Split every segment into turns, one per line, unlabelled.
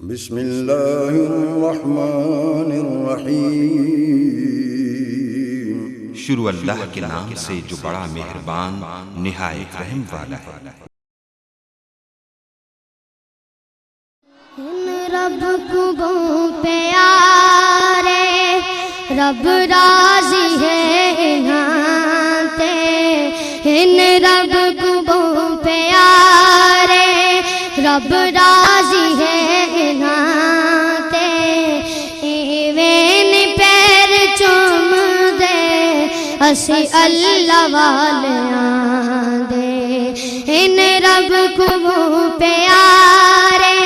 بسم اللہ الرحمن الرحیم۔
شروع اللہ کے نام سے جو بڑا مہربان نہایت رحم والا ہے۔
رب کو پیارے رب راضی ہے نہاتے، ان رب کو پیارے رب راضی ہے نہاتے، ایویں پیر چوم دے اسی اللہ والیاں دے، ان رب کو پیارے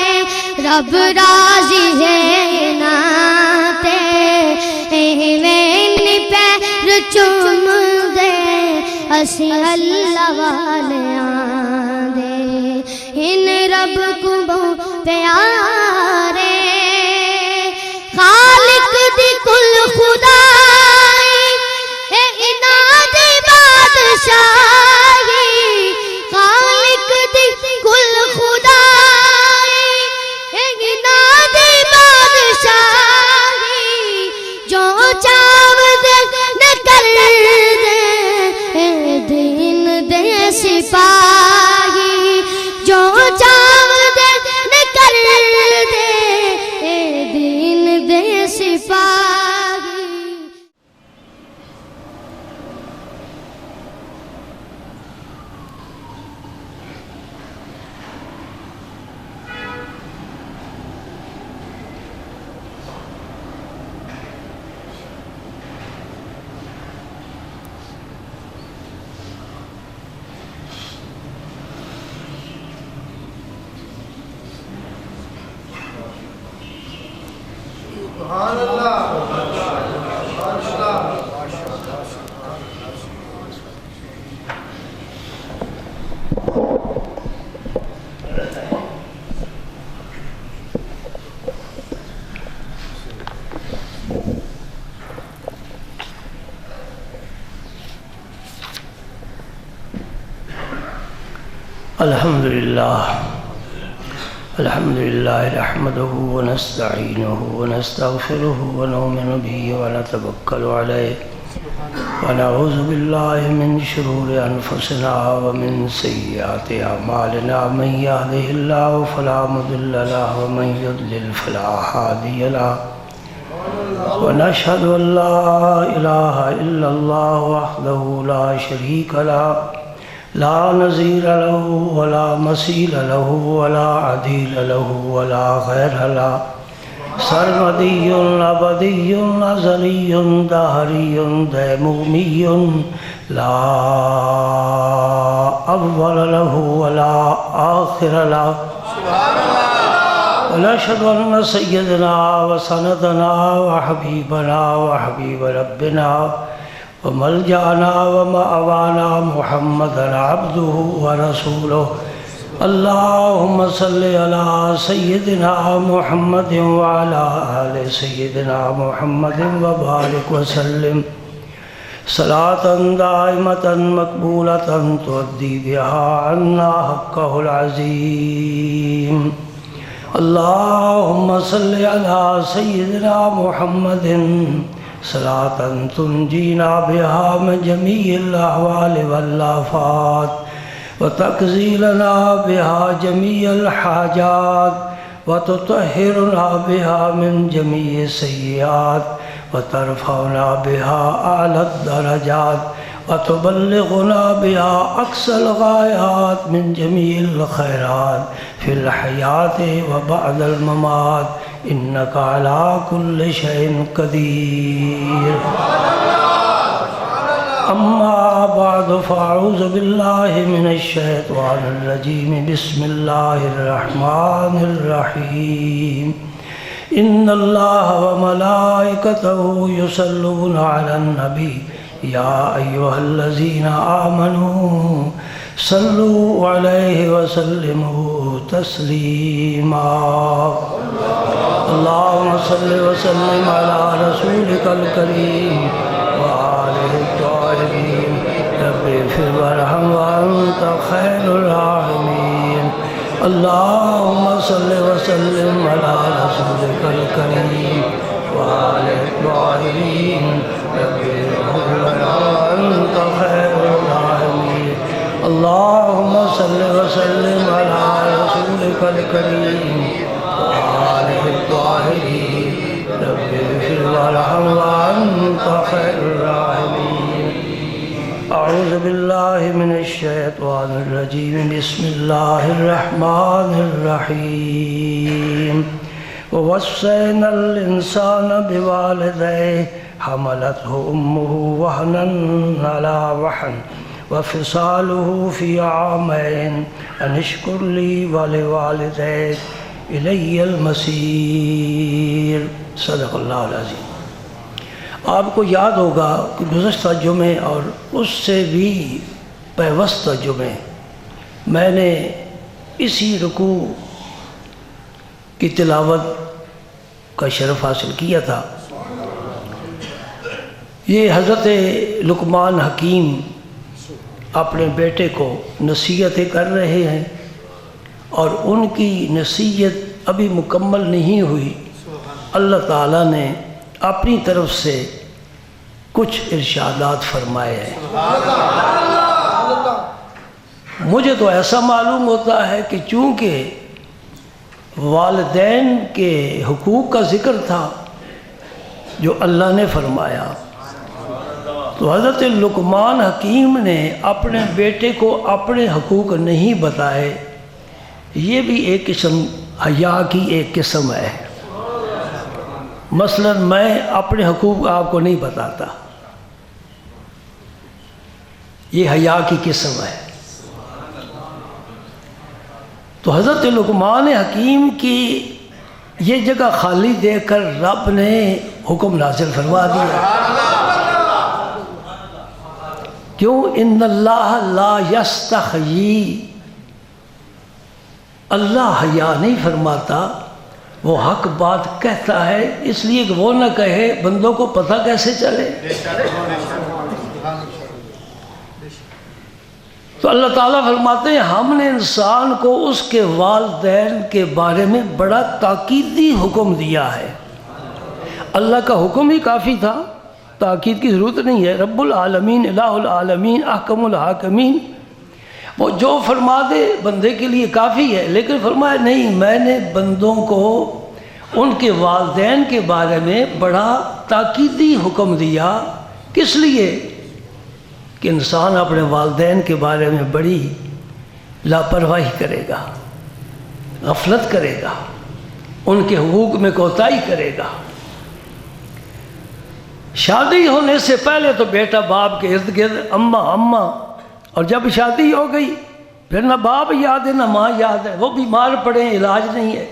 رب راضی ہے ناتے، ایویں پیر چوم دے اسی اللہ والیاں دے، ان رب کو پیارے خالق دی کل خدائی اے اناد بادشاہی، خالق دی کل خدائی اے اناد بادشاہی، جو چاو دے کر دے اے دین دے سپاہی، جو چاو دے کر دے اے دین دے سپاہی۔
سبحان اللہ،
الحمد لله نحمده ونستعينه ونستغفره ونؤمن به ونتوكل عليه ونعوذ بالله من شرور أنفسنا ومن سيئات أعمالنا، من يهده الله فلا مضل له ومن يضلل فلا هادي له، ونشهد أن لا إله إلا الله وحده لا شريك له، لا نظیر له ولا مثیل له ولا عدیل له ولا غیر له، سرمدی ابدی ازلی دہری دیمومی، لا اول له ولا آخر له، ونشهد أن سيدنا وسندنا وحبيبنا وحبيب ربنا وملجأنا ومأوانا محمدا عبده ورسوله، اللهم صل على سيدنا محمد وعلى آل سيدنا محمد وبارك وسلم صلاة دائمة مقبولة تؤدي بها عنا حقه العظيم، اللهم صل على سيدنا محمد صلاة تنجينا بها من جميع الأحوال والآفات، وتقضي لنا بها جميع الحاجات، وتطهرنا بها من جميع السيئات، وترفعنا بها أعلى الدرجات، وتبلغنا بها أقصى الغايات من جميع الخيرات في الحياة وبعد الممات، إنك على كل شيء قدير۔ أما بعد فأعوذ بالله من الشيطان الرجيم، بسم الله الرحمن الرحيم، إن الله وملائكته يصلون على النبي، يا أيها الذين آمنوا صلوا عليه وسلموا تسليما، اللهم صل وسلم على رسولك الكريم وآله الطاهرين، رب اغفر وارحم وأنت خير الراحمين، اللهم صل وسلم على رسولك الكريم وعلى الطاهرين أنت خير الراحمين. اللهم صل وسلم على رسولك الكريم وعلى الطاهرين رب اغفر وارحم وأنت خير الراحمين. أعوذ بالله من الشيطان الرجيم. بسم الله الرحمن الرحيم. ووصينا الإنسان بوالديه حملته أمه وهنا على وهن وفصاله في عامين أن اشكر لي ولوالديك إلي المصير. صدق اللہ العظیم. آپ کو یاد ہوگا کہ گزشتہ جمعے اور اس سے بھی پیوستہ جمعے میں نے اسی رکوع کی تلاوت کا شرف حاصل کیا تھا. یہ حضرت لقمان حکیم اپنے بیٹے کو نصیحتیں کر رہے ہیں اور ان کی نصیحت ابھی مکمل نہیں ہوئی. اللہ تعالیٰ نے اپنی طرف سے کچھ ارشادات فرمائے ہیں. مجھے تو ایسا معلوم ہوتا ہے کہ چونکہ والدین کے حقوق کا ذکر تھا جو اللہ نے فرمایا، تو حضرت لقمان حکیم نے اپنے بیٹے کو اپنے حقوق نہیں بتائے. یہ بھی ایک قسم حیا کی ایک قسم ہے. مثلا میں اپنے حقوق آپ کو نہیں بتاتا، یہ حیا کی قسم ہے. تو حضرت لقمان حکیم کی یہ جگہ خالی دیکھ کر رب نے حکم نازل فرما دیا. کیوں؟ ان اللہ لا یستحیی، اللہ حیا نہیں فرماتا، وہ حق بات کہتا ہے. اس لیے کہ وہ نہ کہے بندوں کو پتہ کیسے چلے. تو اللہ تعالیٰ فرماتے ہیں ہم نے انسان کو اس کے والدین کے بارے میں بڑا تاکیدی حکم دیا ہے. اللہ کا حکم ہی کافی تھا، تاکید کی ضرورت نہیں ہے. رب العالمین، الہ العالمین، احکم الحاکمین، وہ جو فرما دے بندے کے لیے کافی ہے. لیکن فرمایا نہیں، میں نے بندوں کو ان کے والدین کے بارے میں بڑا تاکیدی حکم دیا. کس لیے؟ کہ انسان اپنے والدین کے بارے میں بڑی لاپرواہی کرے گا، غفلت کرے گا، ان کے حقوق میں کوتاہی کرے گا. شادی ہونے سے پہلے تو بیٹا باپ کے ارد گرد اماں اماں، اور جب شادی ہو گئی پھر نہ باپ یاد ہے نہ ماں یاد ہے. وہ بیمار پڑے ہیں، علاج نہیں ہے،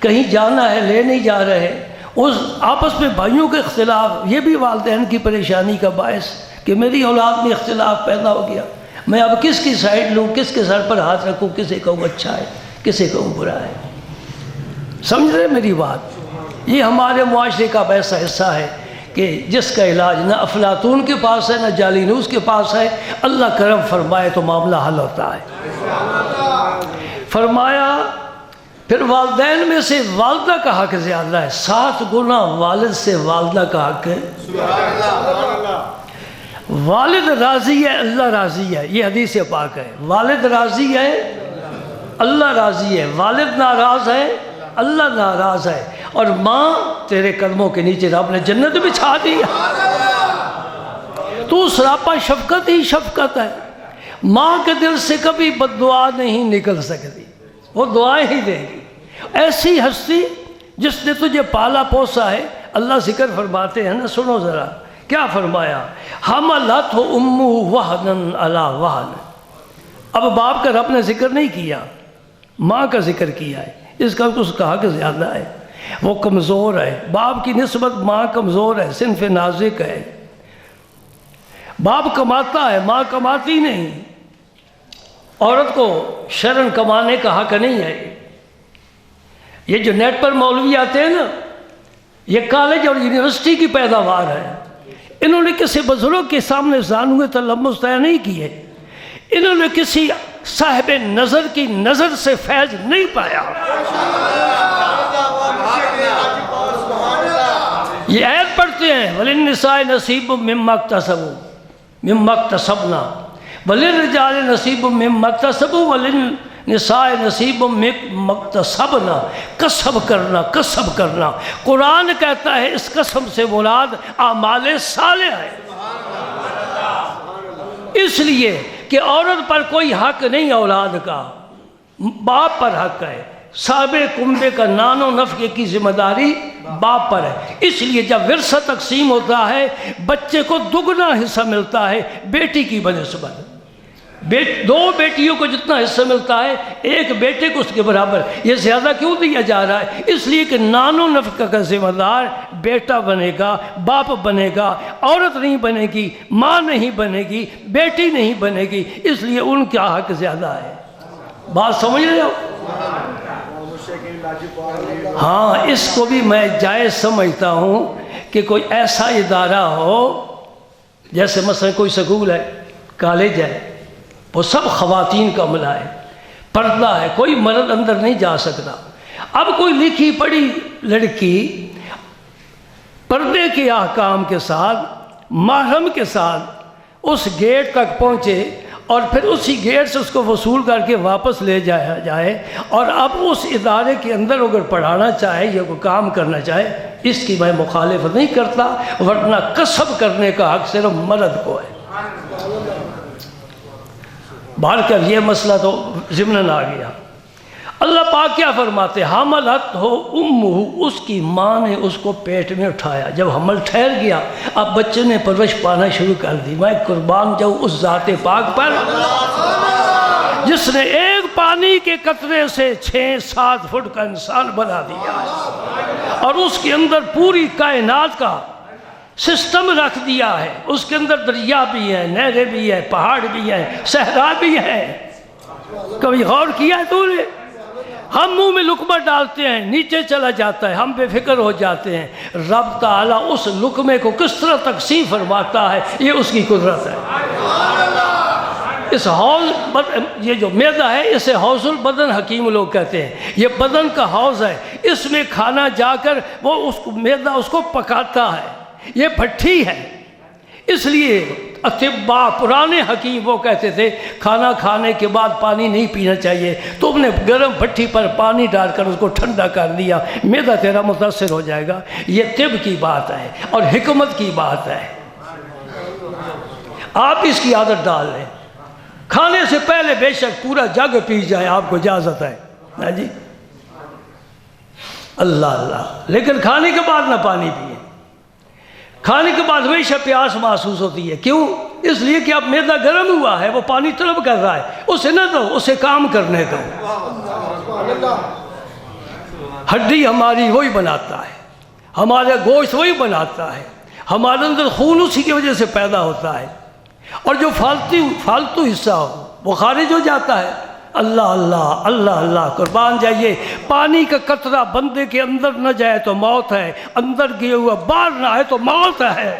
کہیں جانا ہے لے نہیں جا رہے. اس آپس میں بھائیوں کے اختلاف، یہ بھی والدین کی پریشانی کا باعث کہ میری اولاد میں اختلاف پیدا ہو گیا. میں اب کس کی سائڈ لوں، کس کے سر پر ہاتھ رکھوں، کسے کہوں اچھا ہے، کسے کہوں برا ہے. سمجھ رہے میری بات؟ یہ ہمارے معاشرے کا ایسا حصہ ہے کہ جس کا علاج نہ افلاطون کے پاس ہے نہ جالینوس کے پاس ہے. اللہ کرم فرمائے تو معاملہ حل ہوتا ہے. فرمایا پھر والدین میں سے والدہ کا حق زیادہ ہے، 7 گنا والد سے والدہ کا حق ہے. والد راضی ہے، اللہ راضی ہے. یہ حدیث پاک ہے. والد راضی ہے، اللہ راضی ہے. والد ناراض ہے، اللہ ناراض ہے. اور ماں تیرے قدموں کے نیچے رب نے جنت بچھا دیا. تو سراپا شفقت ہی شفقت ہے. ماں کے دل سے کبھی بد دعا نہیں نکل سکتی، وہ دعائیں ہی دے گی. ایسی ہستی جس نے تجھے پالا پوسا ہے. اللہ ذکر فرماتے ہیں نا، سنو ذرا کیا فرمایا. حملتہ امہ وہنا علی وہن. اب باپ کا رب نے ذکر نہیں کیا، ماں کا ذکر کیا ہے. اس کا اس کا حق زیادہ ہے. وہ کمزور ہے، باپ کی نسبت ماں کمزور ہے، صنف نازک ہے. باپ کماتا ہے، ماں کماتی نہیں. عورت کو شرن کمانے کا حق نہیں ہے. یہ جو نیٹ پر مولوی آتے ہیں نا، یہ کالج اور یونیورسٹی کی پیداوار ہے. انہوں نے کسی بزرگ کے سامنے زانوئے تلمس طے نہیں کیے. انہوں نے کسی صاحب نظر کی نظر سے فیض نہیں پایا۔ یہ آیت پڑھتے ہیں وَلِلنِّسَاءِ نَصِيبٌ مِّمَّا اكْتَسَبْنَا وَلِلرِّجَالِ نَصِيبٌ مِّمَّا اكْتَسَبُوا وَلِلنِّسَاءِ نَصِيبٌ مِّمَّا اكْتَسَبْنَا۔ کسب کرنا قرآن کہتا ہے اس قسم سے مراد اعمال صالح ہے، اس لیے کہ عورت پر کوئی حق نہیں اولاد کا، باپ پر حق ہے۔ صاحب کنبے کا نان و نفقے کی ذمہ داری باپ پر ہے، اس لیے جب ورثہ تقسیم ہوتا ہے بچے کو دگنا حصہ ملتا ہے بیٹی کی بنسبت۔ دو بیٹیوں کو جتنا حصہ ملتا ہے ایک بیٹے کو اس کے برابر، یہ زیادہ کیوں دیا جا رہا ہے؟ اس لیے کہ نان و نفقہ کا ذمہ دار بیٹا بنے گا، باپ بنے گا، عورت نہیں بنے گی، ماں نہیں بنے گی، بیٹی نہیں بنے گی، اس لیے ان کا حق زیادہ ہے۔ بات سمجھ رہے ہو؟ ہاں، اس کو بھی میں جائز سمجھتا ہوں کہ کوئی ایسا ادارہ ہو، جیسے مثلا کوئی سکول ہے، کالج ہے، وہ سب خواتین کا عملہ ہے، پردہ ہے، کوئی مرد اندر نہیں جا سکتا۔ اب کوئی لکھی پڑھی لڑکی پردے کے احکام کے ساتھ، محرم کے ساتھ اس گیٹ تک پہنچے اور پھر اسی گیٹ سے اس کو وصول کر کے واپس لے جایا جائے، اور اب اس ادارے کے اندر اگر پڑھانا چاہے یا کوئی کام کرنا چاہے، اس کی میں مخالفت نہیں کرتا، ورنہ کسب کرنے کا حق صرف مرد کو ہے۔ بہرکیف یہ مسئلہ تو ضمناً آ گیا۔ اللہ پاک کیا فرماتے؟ حملت ہو امہ، اس کی ماں نے اس کو پیٹ میں اٹھایا۔ جب حمل ٹھہر گیا اب بچے نے پرورش پانا شروع کر دی۔ میں قربان جاؤں اس ذات پاک پر جس نے ایک پانی کے قطرے سے 6-7 فٹ کا انسان بنا دیا اور اس کے اندر پوری کائنات کا سسٹم رکھ دیا ہے۔ اس کے اندر دریا بھی ہیں، نہریں بھی ہیں، پہاڑ بھی ہیں، صحرا بھی ہیں۔ کبھی غور کیا ہے تو نے؟ ہم منہ میں لقمہ ڈالتے ہیں، نیچے چلا جاتا ہے، ہم بے فکر ہو جاتے ہیں۔ رب تعالیٰ اس لقمے کو کس طرح تقسیم فرماتا ہے، یہ اس کی قدرت ہے۔ اس یہ جو معدہ ہے اسے حوض البدن حکیم لوگ کہتے ہیں، یہ بدن کا حوض ہے، اس میں کھانا جا کر وہ معدہ اس کو پکاتا ہے، یہ بھٹی ہے۔ اس لیے اطباء پرانے حکیم وہ کہتے تھے کھانا کھانے کے بعد پانی نہیں پینا چاہیے، تو ہم نے گرم بھٹی پر پانی ڈال کر اس کو ٹھنڈا کر دیا، معدہ تیرا متاثر ہو جائے گا۔ یہ طب کی بات ہے اور حکمت کی بات ہے۔ آپ اس کی عادت ڈال لیں، کھانے سے پہلے بے شک پورا جگ پی جائے، آپ کو اجازت ہے نا جی، اللہ اللہ، لیکن کھانے کے بعد نہ پانی پیئے۔ کھانے کے بعد ہمیشہ پیاس محسوس ہوتی ہے، کیوں؟ اس لیے کہ اب معدہ گرم ہوا ہے، وہ پانی طلب کر رہا ہے، اسے نہ دو، اسے کام کرنے دو۔ ہڈی ہماری وہی بناتا ہے، ہمارا گوشت وہی بناتا ہے، ہمارے اندر خون اسی کی وجہ سے پیدا ہوتا ہے، اور جو فالتو حصہ ہو وہ خارج ہو جاتا ہے۔ اللہ اللہ اللہ اللہ، قربان جائیے، پانی کا قطرہ بندے کے اندر نہ جائے تو موت ہے، اندر گئے ہوا باہر نہ آئے تو موت ہے۔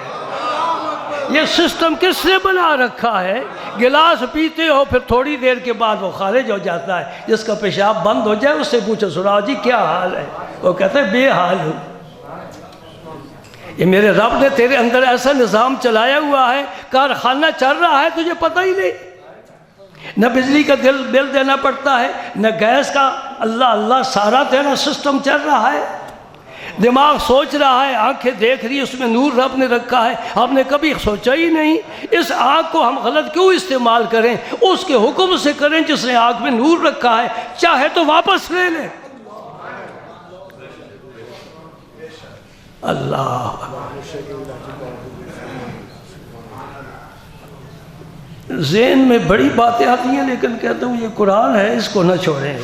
یہ سسٹم کس نے بنا رکھا ہے؟ گلاس پیتے ہو پھر تھوڑی دیر کے بعد وہ خارج ہو جاتا ہے، جس کا پیشاب بند ہو جائے اس سے پوچھو سراج جی کیا حال ہے، وہ کہتے ہیں بے حال ہوں۔ یہ میرے رب نے تیرے اندر ایسا نظام چلایا ہوا ہے، کارخانہ چل رہا ہے، تجھے پتہ ہی نہیں، نہ بجلی کا بل دینا پڑتا ہے، نہ گیس کا، اللہ اللہ، سارا تیرا سسٹم چل رہا ہے۔ دماغ سوچ رہا ہے، آنکھیں دیکھ رہی، اس میں نور رب نے رکھا ہے، ہم نے کبھی سوچا ہی نہیں۔ اس آنکھ کو ہم غلط کیوں استعمال کریں؟ اس کے حکم سے کریں جس نے آنکھ میں نور رکھا ہے، چاہے تو واپس لے لیں۔ اللہ ذہن میں بڑی باتیں آتی ہیں، لیکن کہتا ہوں یہ قرآن ہے، اس کو نہ چھوڑیں۔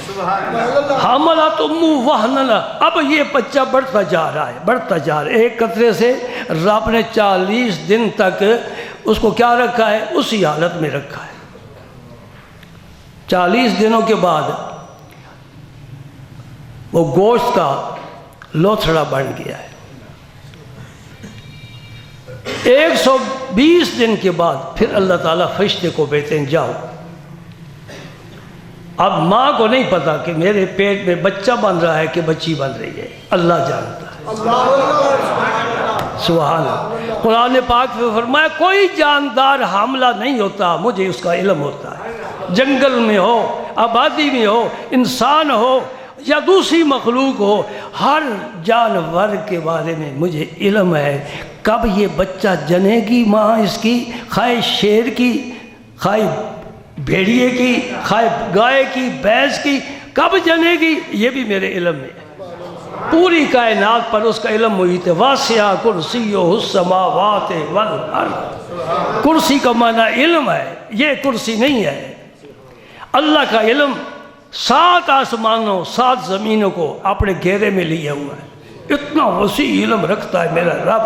حملت امہ وہنا، اب یہ بچہ بڑھتا جا رہا ہے، بڑھتا جا رہا ہے، ایک قطرے سے رب نے 40 دن تک اس کو کیا رکھا ہے؟ اسی حالت میں رکھا ہے۔ 40 دنوں کے بعد وہ گوشت کا لوتھڑا بن گیا ہے۔ 120 دن کے بعد پھر اللہ تعالیٰ فرشتے کو بھیجتے ہیں، جاؤ اب ماں کو نہیں پتا کہ میرے پیٹ میں بچہ بن رہا ہے کہ بچی بن رہی ہے، اللہ جانتا ہے۔ سبحان اللہ۔ قرآن پاک میں فرمایا کوئی جاندار حاملہ نہیں ہوتا، مجھے اس کا علم ہوتا ہے۔ جنگل میں ہو، آبادی میں ہو، انسان ہو یا دوسری مخلوق ہو، ہر جانور کے بارے میں مجھے علم ہے۔ کب یہ بچہ جنے گی ماں اس کی، خواہ شیر کی، خواہ بھیڑیے کی، خواہ گائے کی، بھینس کی، کب جنے گی یہ بھی میرے علم میں ہے۔ پوری کائنات پر اس کا علم محیط ہے۔ واسع کرسیہ السماوات والارض، کرسی کا معنی علم ہے، یہ کرسی نہیں ہے۔ اللہ کا علم 7 آسمانوں 7 زمینوں کو اپنے گھیرے میں لیے ہوا ہے، اتنا وسیع علم رکھتا ہے میرا رب۔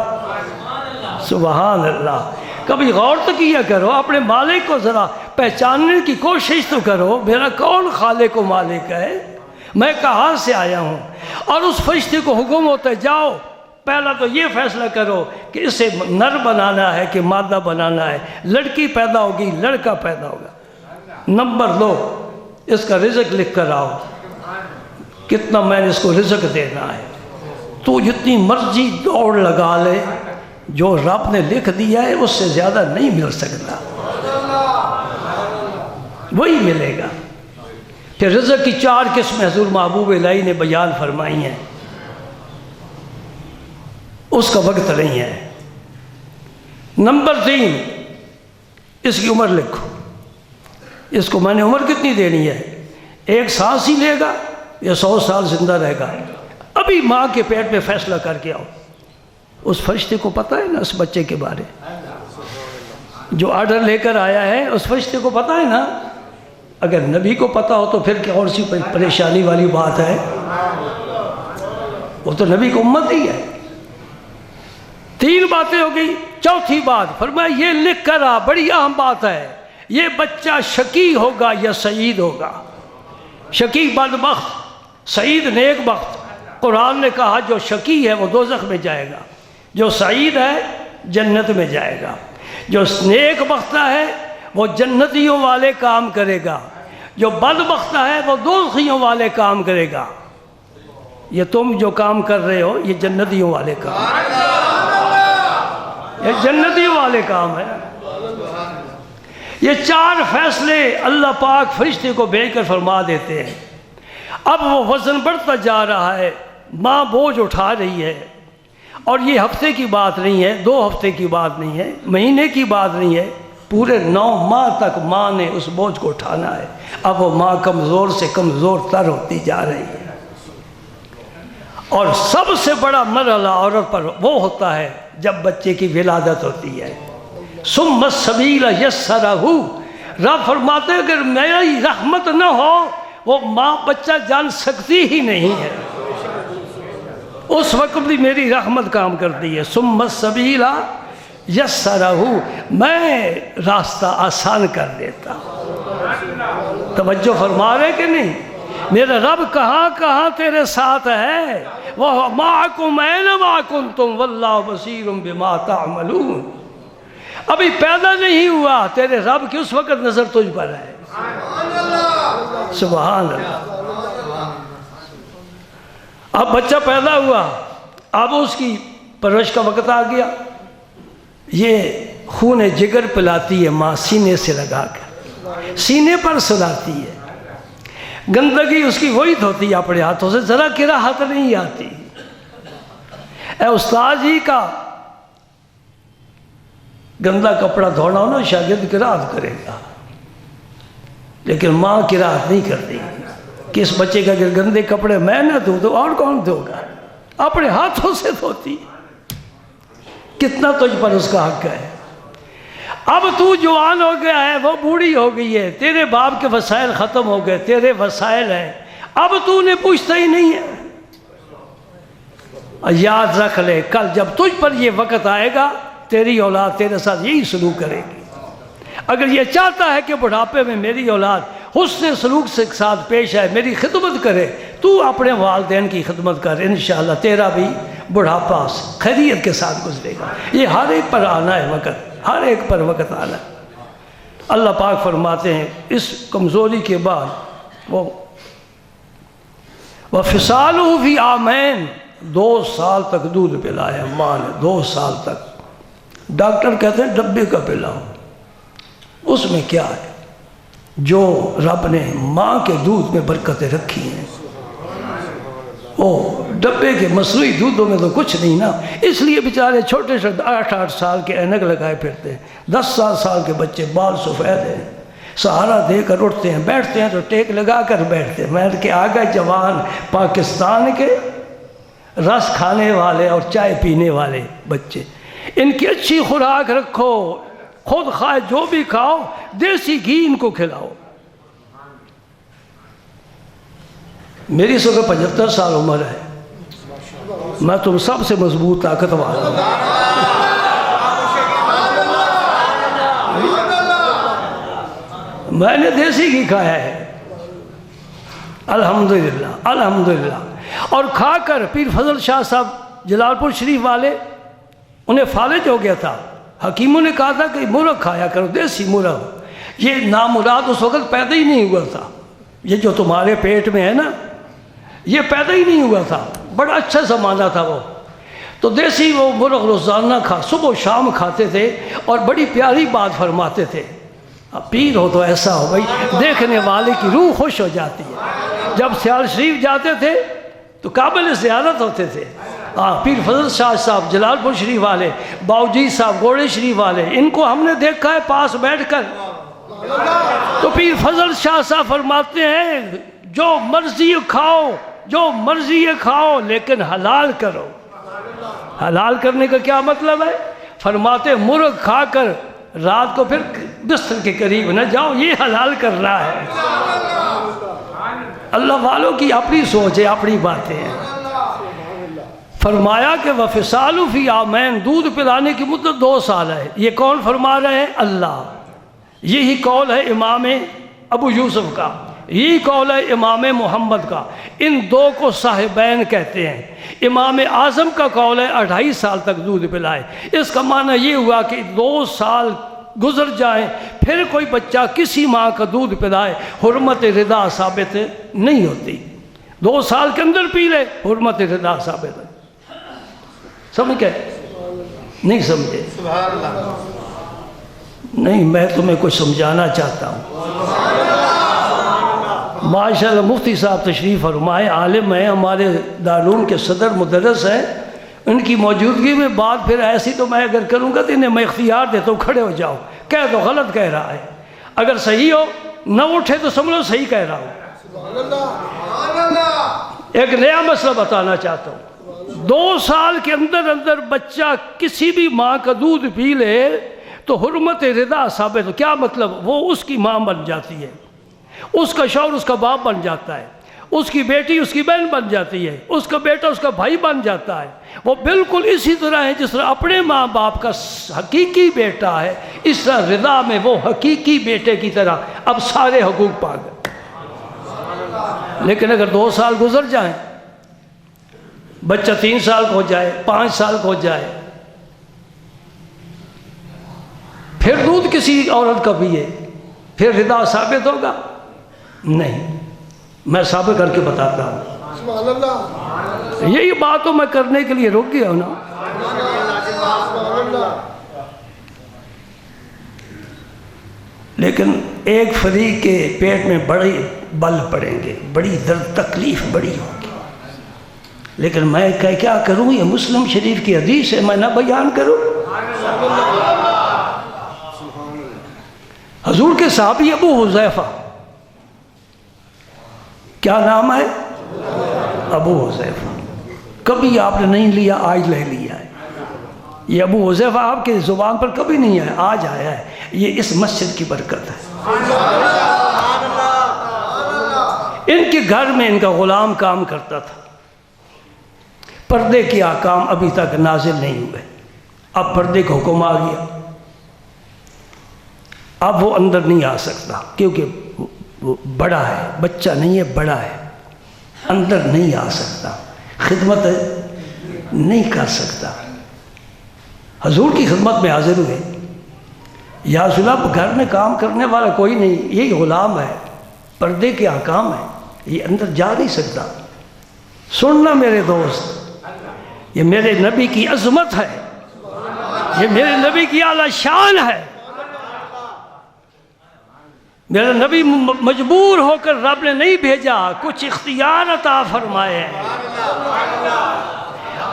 سبحان اللہ۔ کبھی غور تو کیا کرو، اپنے مالک کو ذرا پہچاننے کی کوشش تو کرو، میرا کون خالق و مالک ہے، میں کہاں سے آیا ہوں۔ اور اس فرشتے کو حکم ہوتا ہے جاؤ پہلا تو یہ فیصلہ کرو کہ اسے نر بنانا ہے کہ مادہ بنانا ہے، لڑکی پیدا ہوگی لڑکا پیدا ہوگا، نمبر لو، اس کا رزق لکھ کر آؤ، کتنا میں نے اس کو رزق دینا ہے۔ تو جتنی مرضی دوڑ لگا لے، جو رب نے لکھ دیا ہے اس سے زیادہ نہیں مل سکتا، وہی ملے گا۔ پھر رزق کی 4 قسمیں حضور محبوب الہی نے بیان فرمائی ہیں، اس کا وقت نہیں ہے۔ نمبر 3، اس کی عمر لکھو، اس کو میں نے عمر کتنی دینی ہے، 1 سانس ہی لے گا یا 100 سال زندہ رہے گا۔ ابھی ماں کے پیٹ میں فیصلہ کر کے آؤ۔ اس فرشتے کو پتہ ہے نا اس بچے کے بارے، جو آرڈر لے کر آیا ہے اس فرشتے کو پتہ ہے نا۔ اگر نبی کو پتہ ہو تو پھر کون سی پریشانی والی بات ہے، وہ تو نبی کو امت ہی ہے۔ 3 باتیں ہو گئی۔ چوتھی بات فرمایا یہ لکھ کر آ، بڑی اہم بات ہے، یہ بچہ شقی ہوگا یا سعید ہوگا۔ شقی بدبخت، سعید نیک بخت۔ قرآن نے کہا جو شقی ہے وہ دوزخ میں جائے گا، جو سعید ہے جنت میں جائے گا، جو نیک بختہ ہے وہ جنتیوں والے کام کرے گا، جو بدبختہ ہے وہ دوزخیوں والے کام کرے گا۔ یہ تم جو کام کر رہے ہو یہ جنتیوں والے کام، یہ جنتیوں والے کام ہے۔ یہ 4 فیصلے اللہ پاک فرشتے کو بھیج کر فرما دیتے ہیں۔ اب وہ وزن بڑھتا جا رہا ہے، ماں بوجھ اٹھا رہی ہے، اور یہ ہفتے کی بات نہیں ہے، 2 ہفتے کی بات نہیں ہے، مہینے کی بات نہیں ہے، پورے 9 ماہ تک ماں نے اس بوجھ کو اٹھانا ہے۔ اب وہ ماں کمزور سے کمزور تر ہوتی جا رہی ہے، اور سب سے بڑا مرحلہ عورت پر وہ ہوتا ہے جب بچے کی ولادت ہوتی ہے۔ ثم السبیل یسرہ، رب فرماتے ہیں اگر میری رحمت نہ ہو وہ ماں بچہ جان سکتی ہی نہیں ہے، اس وقت بھی میری رحمت کام کرتی ہے۔ ثم السبیل یسرہ، میں راستہ آسان کر دیتا ہوں۔ توجہ فرما رہے کہ نہیں؟ میرا رب کہاں کہاں تیرے ساتھ ہے، وہ معکم اینما کنتم واللہ بصیر بما تعملون۔ ابھی پیدا نہیں ہوا، تیرے رب کی اس وقت نظر تجھ پر ہے۔ سبحان اللہ۔ اب بچہ پیدا ہوا، اب اس کی پرورش کا وقت آ گیا۔ یہ خون جگر پلاتی ہے ماں سینے سے لگا کر، سینے پر سلاتی ہے، گندگی اس کی وہی دھوتی ہے اپنے ہاتھوں سے، ذرا کراہت نہیں آتی۔ اے استاد جی کا گندا کپڑا دھونا ہو نا شاگرد کراہت کرے گا، لیکن ماں کراہت نہیں کرتی کہ اس بچے کا اگر گندے کپڑے میں نہ دھوں تو اور کون دھوگا، اپنے ہاتھوں سے دھوتی۔ کتنا تجھ پر اس کا حق ہے۔ اب تو جوان ہو گیا ہے، وہ بوڑھی ہو گئی ہے، تیرے باپ کے وسائل ختم ہو گئے، تیرے وسائل ہیں، اب تو نے پوچھتا ہی نہیں ہے۔ یاد رکھ لے کل جب تجھ پر یہ وقت آئے گا تیری اولاد تیرے ساتھ یہی سلوک کرے گی۔ اگر یہ چاہتا ہے کہ بڑھاپے میں میری اولاد حسن سلوک سے ساتھ پیش آئے، میری خدمت کرے، تو اپنے والدین کی خدمت کر، انشاءاللہ تیرا بھی بڑھاپا خیریت کے ساتھ گزرے گا۔ یہ ہر ایک پر آنا ہے وقت، ہر ایک پر وقت آنا ہے۔ اللہ پاک فرماتے ہیں اس کمزوری کے بعد وہ فصالہ فی عامین، 2 سال تک دودھ پلایا ماں نے، 2 سال تک۔ ڈاکٹر کہتے ہیں ڈبے کا پلاؤ، اس میں کیا ہے؟ جو رب نے ماں کے دودھ میں برکتیں رکھی ہیں، ڈبے کے مصنوعی دودھوں میں تو کچھ نہیں نا۔ اس لیے بیچارے چھوٹے چھوٹے 8 سال کے اینک لگائے پھرتے ہیں، 10 سال کے بچے بال سفید ہیں، سہارا دے کر اٹھتے ہیں، بیٹھتے ہیں تو ٹیک لگا کر بیٹھتے ہیں۔ میں کہ آگے جوان پاکستان کے رس کھانے والے اور چائے پینے والے بچے، ان کی اچھی خوراک رکھو، خود خواہ جو بھی کھاؤ، دیسی گھی ان کو کھلاؤ۔ میری اس وقت 75 سال عمر ہے، میں تم سب سے مضبوط طاقتور ہوں۔ میں نے دیسی گھی کھایا ہے، الحمدللہ الحمدللہ۔ اور کھا کر پیر فضل شاہ صاحب جلال پور شریف والے، انہیں فالج ہو گیا تھا، حکیموں نے کہا تھا کہ مرغ کھایا کرو، دیسی مرغ۔ یہ نامراد اس وقت پیدا ہی نہیں ہوا تھا، یہ جو تمہارے پیٹ میں ہے نا، یہ پیدا ہی نہیں ہوا تھا، بڑا اچھا زمانہ تھا وہ۔ تو دیسی وہ مرغ روزانہ صبح و شام کھاتے تھے، اور بڑی پیاری بات فرماتے تھے۔ اب پیر ہو تو ایسا ہو بھائی، دیکھنے والے کی روح خوش ہو جاتی ہے۔ جب سیال شریف جاتے تھے تو قابل زیارت ہوتے تھے۔ پیر فضل شاہ صاحب جلال پور شریف والے، باؤجی صاحب گوڑے شریف والے، ان کو ہم نے دیکھا ہے پاس بیٹھ کر۔ تو پیر فضل شاہ صاحب فرماتے ہیں جو مرضی کھاؤ، جو مرضی کھاؤ، لیکن حلال کرو۔ حلال کرنے کا کیا مطلب ہے؟ فرماتے مرغ کھا کر رات کو پھر بستر کے قریب نہ جاؤ، یہ حلال کر رہا ہے۔ اللہ والوں کی اپنی سوچ ہے، اپنی باتیں ہیں۔ فرمایا کہ وَفِصَالُ فِي عَامَيْن، دودھ پلانے کی مدت 2 سال ہے۔ یہ کون فرما رہے ہیں؟ اللہ۔ یہی قول ہے امام ابو یوسف کا، یہی قول ہے امام محمد کا، ان 2 کو صاحبین کہتے ہیں۔ امام اعظم کا قول ہے 2.5 سال تک دودھ پلائے۔ اس کا معنی یہ ہوا کہ 2 سال گزر جائیں پھر کوئی بچہ کسی ماں کا دودھ پلائے، حرمت رضا ثابت نہیں ہوتی۔ 2 سال کے اندر پی لے، حرمت رضا ثابت ہے۔ سمجھ گئے؟ نہیں سمجھے؟ نہیں، میں تمہیں کچھ سمجھانا چاہتا ہوں۔ ماشاءاللہ مفتی صاحب تشریف فرمائے، عالم ہیں، ہمارے دارالعلوم کے صدر مدرس ہیں، ان کی موجودگی میں بات پھر ایسی تو میں اگر کروں گا تو انہیں میں اختیار دیتا ہوں کھڑے ہو جاؤ، کہہ دو غلط کہہ رہا ہے، اگر صحیح ہو نہ اٹھے تو سمجھو صحیح کہہ رہا ہوں۔ ایک نیا مسئلہ بتانا چاہتا ہوں۔ 2 سال کے اندر اندر بچہ کسی بھی ماں کا دودھ پی لے تو حرمت رضا ثابت ہو۔ کیا مطلب؟ وہ اس کی ماں بن جاتی ہے، اس کا شوہر اس کا باپ بن جاتا ہے، اس کی بیٹی اس کی بہن بن جاتی ہے، اس کا بیٹا اس کا بھائی بن جاتا ہے۔ وہ بالکل اسی طرح ہے جس طرح اپنے ماں باپ کا حقیقی بیٹا ہے، اس طرح رضا میں وہ حقیقی بیٹے کی طرح اب سارے حقوق پا گئے۔ لیکن اگر 2 سال گزر جائیں، بچہ 3 سال کو ہو جائے، 5 سال کو ہو جائے، پھر دودھ کسی عورت کا پیے، پھر رضا ثابت ہوگا؟ نہیں، میں ثابت کر کے بتاتا ہوں۔ یہی بات تو میں کرنے کے لیے رک گیا ہوں نا۔ لیکن ایک فریق کے پیٹ میں بڑے بل پڑیں گے، بڑی درد تکلیف بڑی ہوگی، لیکن میں کیا کروں؟ یہ مسلم شریف کی حدیث ہے، میں نہ بیان کروں؟ حضور کے صحابی ابو حذیفہ، کیا نام ہے؟ ابو حذیفہ۔ کبھی آپ نے نہیں لیا، آج لے لیا ہے۔ یہ ابو حذیفہ آپ کے زبان پر کبھی نہیں آیا، آج آیا ہے۔ یہ اس مسجد کی برکت ہے۔ ان کے گھر میں ان کا غلام کام کرتا تھا۔ پردے کے احکام ابھی تک نازل نہیں ہوئے، اب پردے کا حکم آ گیا۔ اب وہ اندر نہیں آ سکتا کیونکہ وہ بڑا ہے، بچہ نہیں ہے، بڑا ہے، اندر نہیں آ سکتا، خدمت نہیں کر سکتا۔ حضور کی خدمت میں حاضر ہوئے، یا رسول اللہ، گھر میں کام کرنے والا کوئی نہیں، یہی غلام ہے، پردے کے احکام ہیں، یہ اندر جا نہیں سکتا۔ سننا میرے دوست، یہ میرے نبی کی عظمت ہے، یہ میرے نبی کی اعلیٰ شان ہے۔ میرا نبی مجبور ہو کر رب نے نہیں بھیجا، کچھ اختیار عطا فرمائے ہیں۔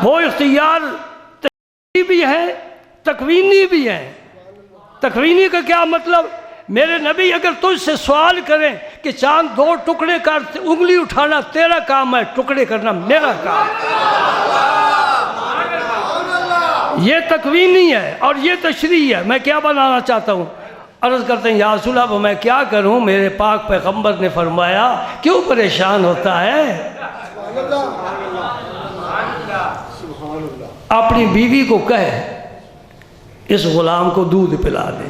وہ اختیار تکوینی بھی ہے، تکوینی بھی ہے۔ تکوینی کا کیا مطلب؟ میرے نبی اگر تجھ سے سوال کریں کہ چاند 2 ٹکڑے کر، انگلی اٹھانا تیرا کام ہے، ٹکڑے کرنا میرا کام ہے۔ یہ تکوینی ہے اور یہ تشریح ہے۔ میں کیا بنانا چاہتا ہوں؟ عرض کرتے ہیں یا رسول اللہ میں کیا کروں؟ میرے پاک پیغمبر نے فرمایا کیوں پریشان ہوتا ہے؟ اپنی بیوی کو کہے اس غلام کو دودھ پلا دے۔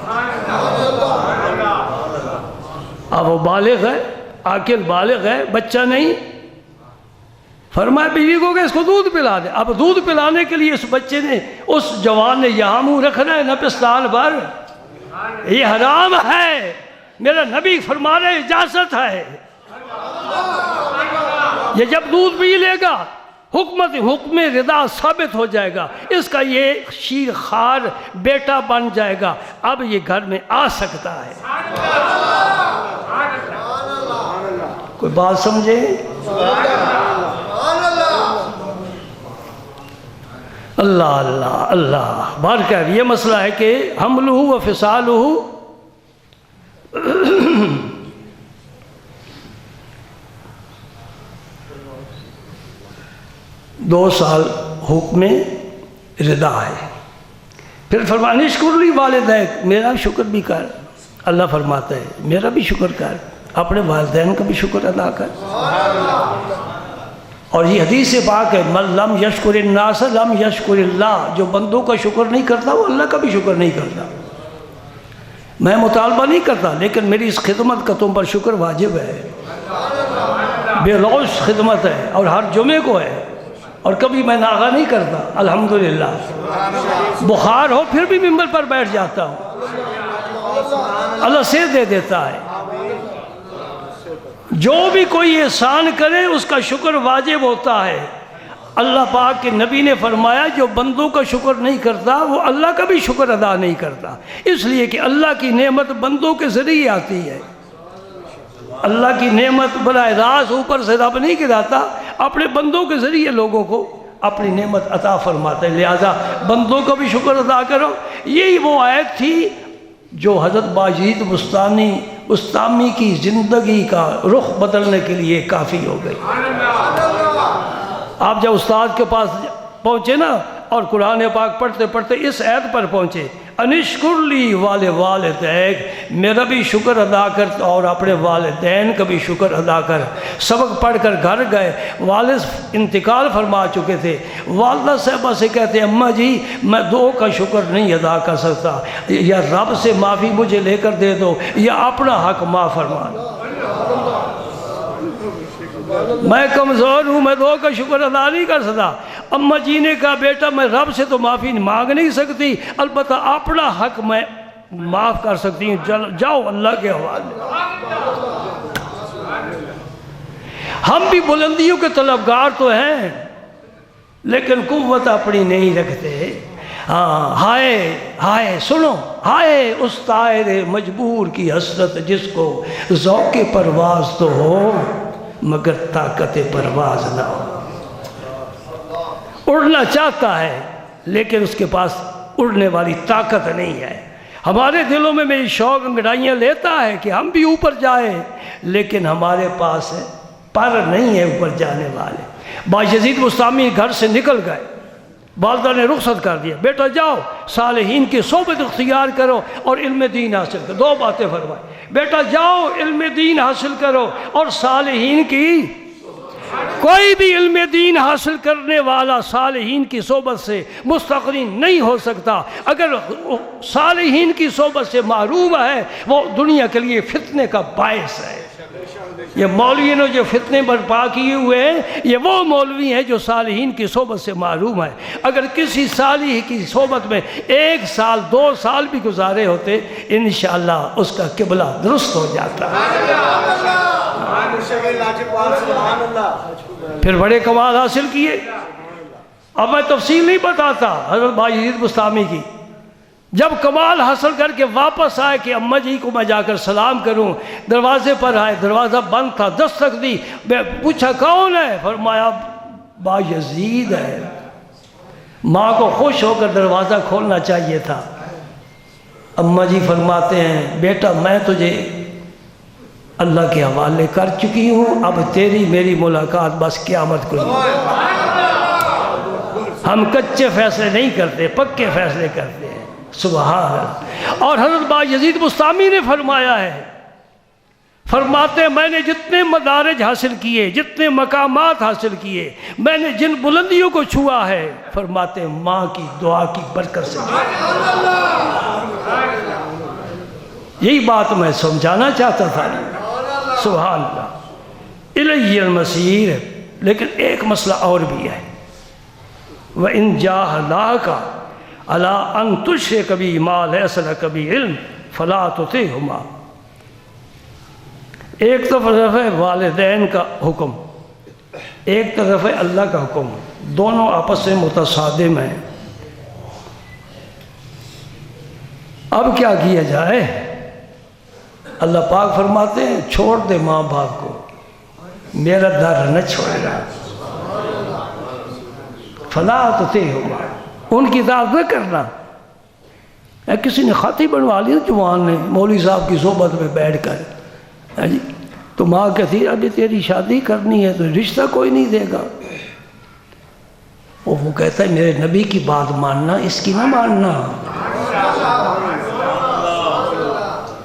اب وہ بالغ ہے، عاقل بالغ ہے، بچہ نہیں۔ فرمایا بیوی کو کہ اس کو دودھ پلا دے۔ اب دودھ پلانے کے لیے اس بچے نے، اس جوان نے یہاں منہ رکھنا ہے نہ پستان بھر، یہ حرام ہے۔ میرا نبی فرما رہے اجازت ہے۔ یہ جب دودھ پی لے گا حکم رضا ثابت ہو جائے گا، اس کا یہ شیر خار بیٹا بن جائے گا، اب یہ گھر میں آ سکتا ہے۔ کوئی بات سمجھے؟ اللہ اللہ اللہ بارکہ۔ یہ مسئلہ ہے کہ حملہ و فصالہ 2 سال حکم رضا ہے۔ پھر فرمایا نشکر لی والدیک، میرا شکر بھی کر۔ اللہ فرماتا ہے میرا بھی شکر کر، اپنے والدین کا بھی شکر ادا کر۔ اور یہ حدیث پاک ہے من لم یشکر الناس لم یشکر اللہ، جو بندوں کا شکر نہیں کرتا وہ اللہ کا بھی شکر نہیں کرتا۔ میں مطالبہ نہیں کرتا لیکن میری اس خدمت کا تم پر شکر واجب ہے، بے لوث خدمت ہے اور ہر جمعے کو ہے، اور کبھی میں ناغہ نہیں کرتا الحمدللہ۔ بخار ہو پھر بھی ممبر پر بیٹھ جاتا ہوں، اللہ سے دے دیتا ہے۔ جو بھی کوئی احسان کرے اس کا شکر واجب ہوتا ہے۔ اللہ پاک کے نبی نے فرمایا جو بندوں کا شکر نہیں کرتا وہ اللہ کا بھی شکر ادا نہیں کرتا، اس لیے کہ اللہ کی نعمت بندوں کے ذریعے آتی ہے۔ اللہ کی نعمت براہ راست اوپر سے رب نہیں گراتا، اپنے بندوں کے ذریعے لوگوں کو اپنی نعمت عطا فرماتا ہے، لہذا بندوں کا بھی شکر ادا کرو۔ یہی وہ آیت تھی جو حضرت باجید بستامی کی زندگی کا رخ بدلنے کے لیے کافی ہو گئی۔ آپ جب استاد کے پاس پہنچے نا اور قرآن پاک پڑھتے پڑھتے اس آیت پر پہنچے انشکر لی والدیک، میرا بھی شکر ادا کر اور اپنے والدین کا بھی شکر ادا کر۔ سبق پڑھ کر گھر گئے، والد انتقال فرما چکے تھے، والدہ صاحبہ سے کہتے ہیں اماں جی میں 2 کا شکر نہیں ادا کر سکتا، یا رب سے معافی مجھے لے کر دے دو یا اپنا حق معاف فرما دو، میں کمزور ہوں، میں 2 کا شکر ادا نہیں کر سکتا۔ اماں جی نے کہا بیٹا میں رب سے تو معافی مانگ نہیں سکتی، البتہ اپنا حق میں معاف کر سکتی ہوں، جاؤ اللہ کے حوالے۔ ہم بھی بلندیوں کے طلبگار تو ہیں لیکن قوت اپنی نہیں رکھتے۔ ہائے ہائے سنو، ہائے اس طائر مجبور کی حسرت جس کو ذوق پرواز تو ہو مگر طاقت پرواز نہ ہو۔ اڑنا چاہتا ہے لیکن اس کے پاس اڑنے والی طاقت نہیں ہے۔ ہمارے دلوں میں میری شوق انگڑائیاں لیتا ہے کہ ہم بھی اوپر جائیں، لیکن ہمارے پاس پر نہیں ہے اوپر جانے والے۔ باجید بستامی گھر سے نکل گئے، والدہ نے رخصت کر دیا، بیٹا جاؤ صالحین کی صحبت اختیار کرو اور علم دین حاصل کرو۔ 2 باتیں فرمائی، بیٹا جاؤ علم دین حاصل کرو اور صالحین کی، کوئی بھی علم دین حاصل کرنے والا صالحین کی صحبت سے مستغنی نہیں ہو سکتا۔ اگر صالحین کی صحبت سے محروم ہے وہ دنیا کے لیے فتنے کا باعث ہے۔ یہ مولوی نے جو فتنے برپا کیے ہوئے ہیں یہ وہ مولوی ہیں جو صالحین کی صحبت سے محروم ہے۔ اگر کسی صالح کی صحبت میں 1 سال 2 سال بھی گزارے ہوتے انشاءاللہ اس کا قبلہ درست ہو جاتا ہے۔ پھر بڑے کمال حاصل کیے. اب میں تفصیل نہیں بتاتا حضرت بایزید بسطامی کی. جب کمال حاصل کر کے واپس آئے کہ اماں جی کو میں جا کر سلام کروں، دروازے پر آئے، دروازہ بند تھا، دستک دی، میں پوچھا کون ہے؟ فرمایا بایزید ہے. ماں کو خوش ہو کر دروازہ کھولنا چاہیے تھا. اماں جی فرماتے ہیں بیٹا میں تجھے اللہ کے حوالے کر چکی ہوں، اب تیری میری ملاقات بس قیامت کو ہی. ہم کچے فیصلے نہیں کرتے، پکے فیصلے کرتے ہیں. سبحان اللہ. اور حضرت بایزید بسطامی نے فرمایا ہے، فرماتے ہیں میں نے جتنے مدارج حاصل کیے، جتنے مقامات حاصل کیے، میں نے جن بلندیوں کو چھوا ہے، فرماتے ہیں ماں کی دعا کی برکت سے. یہی بات میں سمجھانا چاہتا تھا. سبحان اللہ. الیہ المصیر. لیکن ایک مسئلہ اور بھی ہے. وَإِن جَاهَدَاكَ عَلَىٰ أَن تُشْرِكَ بِي مَا لَيْسَ لَكَ بِهِ عِلْمٌ فَلَا تُطِعْهُمَا. ایک طرف ہے والدین کا حکم، ایک طرف ہے اللہ کا حکم، دونوں آپس میں متصادم ہیں. اب کیا کیا جائے؟ اللہ پاک فرماتے ہیں چھوڑ دے ماں باپ کو، میرا در نہ چھوڑے گا. فلا تطیعہما، ان کی اطاعت نہ کرنا. کسی نے خاطی بنوا لیا جوان نے مولوی صاحب کی صحبت میں بیٹھ کر، تو ماں کہتی ابھی تیری شادی کرنی ہے تو رشتہ کوئی نہیں دے گا. وہ کہتا ہے میرے نبی کی بات ماننا، اس کی نہ ماننا.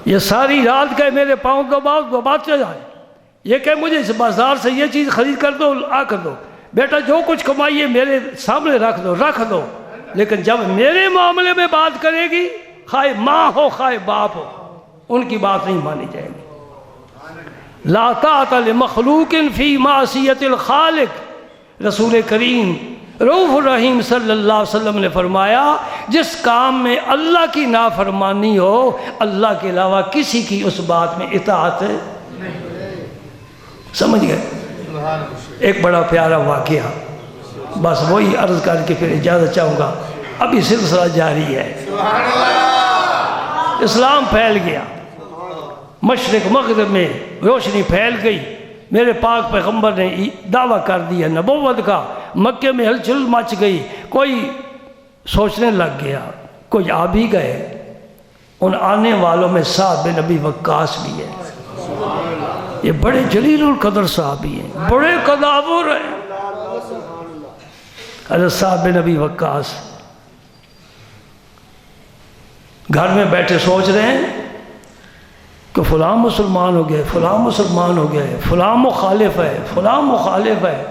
یہ ساری رات کہ میرے پاؤں دو بات چل جائے، یہ کہ مجھے اس بازار سے یہ چیز خرید کر دو، آ کر دو. بیٹا جو کچھ کمائیے میرے سامنے رکھ دو، لیکن جب میرے معاملے میں بات کرے گی، خواہ ماں ہو خواہ باپ ہو، ان کی بات نہیں مانی جائے گی. لا طاعۃ لمخلوق فی معصیۃ الخالق. رسول کریم رؤوف الرحیم صلی اللہ علیہ وسلم نے فرمایا جس کام میں اللہ کی نافرمانی ہو، اللہ کے علاوہ کسی کی اس بات میں اطاعت سمجھ گئے. ایک بڑا پیارا واقعہ، بس وہی عرض کر کے پھر اجازت چاہوں گا. ابھی سلسلہ جاری ہے. اسلام پھیل گیا، مشرق مغرب میں روشنی پھیل گئی. میرے پاک پیغمبر نے دعویٰ کر دیا نبوت کا. مکے میں ہلچل مچ گئی. کوئی سوچنے لگ گیا، کوئی آ بھی گئے. ان آنے والوں میں سعد بن ابی وقاص بھی ہے. یہ بڑے جلیل القدر صحابی ہیں، بڑے قداور ہیں. حضرت سعد بن ابی وقاص گھر میں بیٹھے سوچ رہے ہیں کہ فلاں مسلمان ہو گئے، فلاں مسلمان ہو گئے، فلاں مخالف ہے، فلاں مخالف ہے.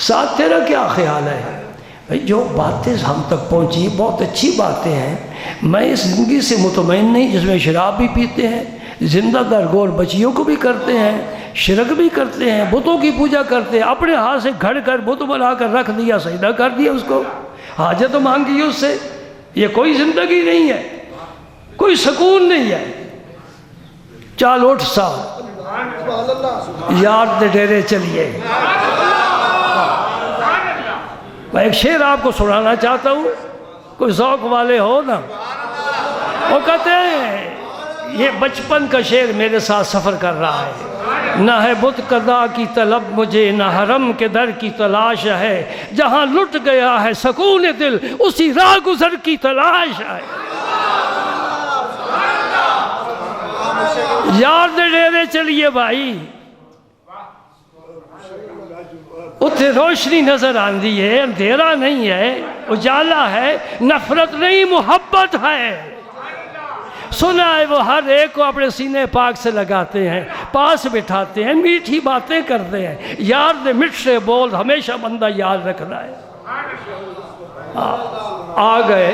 ساتھ تیرا کیا خیال ہے؟ بھائی جو باتیں ہم تک پہنچی بہت اچھی باتیں ہیں. میں اس زندگی سے مطمئن نہیں جس میں شراب بھی پیتے ہیں، زندہ درگور بچیوں کو بھی کرتے ہیں، شرک بھی کرتے ہیں، بتوں کی پوجا کرتے ہیں، اپنے ہاتھ سے گھڑ کر بت بنا کر رکھ دیا، سجدہ کر دیا، اس کو حاجت مانگی اس سے. یہ کوئی زندگی نہیں ہے، کوئی سکون نہیں ہے. چال اٹھ صاحب یار دے ڈیرے چلیے. میں ایک شعر آپ کو سنانا چاہتا ہوں، کوئی ذوق والے ہو نا. وہ کہتے ہیں یہ بچپن کا شعر میرے ساتھ سفر کر رہا ہے. نہ ہے بت قضا کی طلب مجھے، نہ حرم کے در کی تلاش ہے. جہاں لٹ گیا ہے سکون دل، اسی راہ گزر کی تلاش ہے. یار دے ڈیرے چلیے بھائی، اتنے روشنی نظر آندی ہے، اندھیرا نہیں ہے، اجالا ہے. نفرت نہیں محبت ہے. سنا ہے وہ ہر ایک کو اپنے سینے پاک سے لگاتے ہیں، پاس بٹھاتے ہیں، میٹھی باتیں کرتے ہیں. یار دے مٹھے بول ہمیشہ بندہ یاد رکھنا ہے. آ گئے،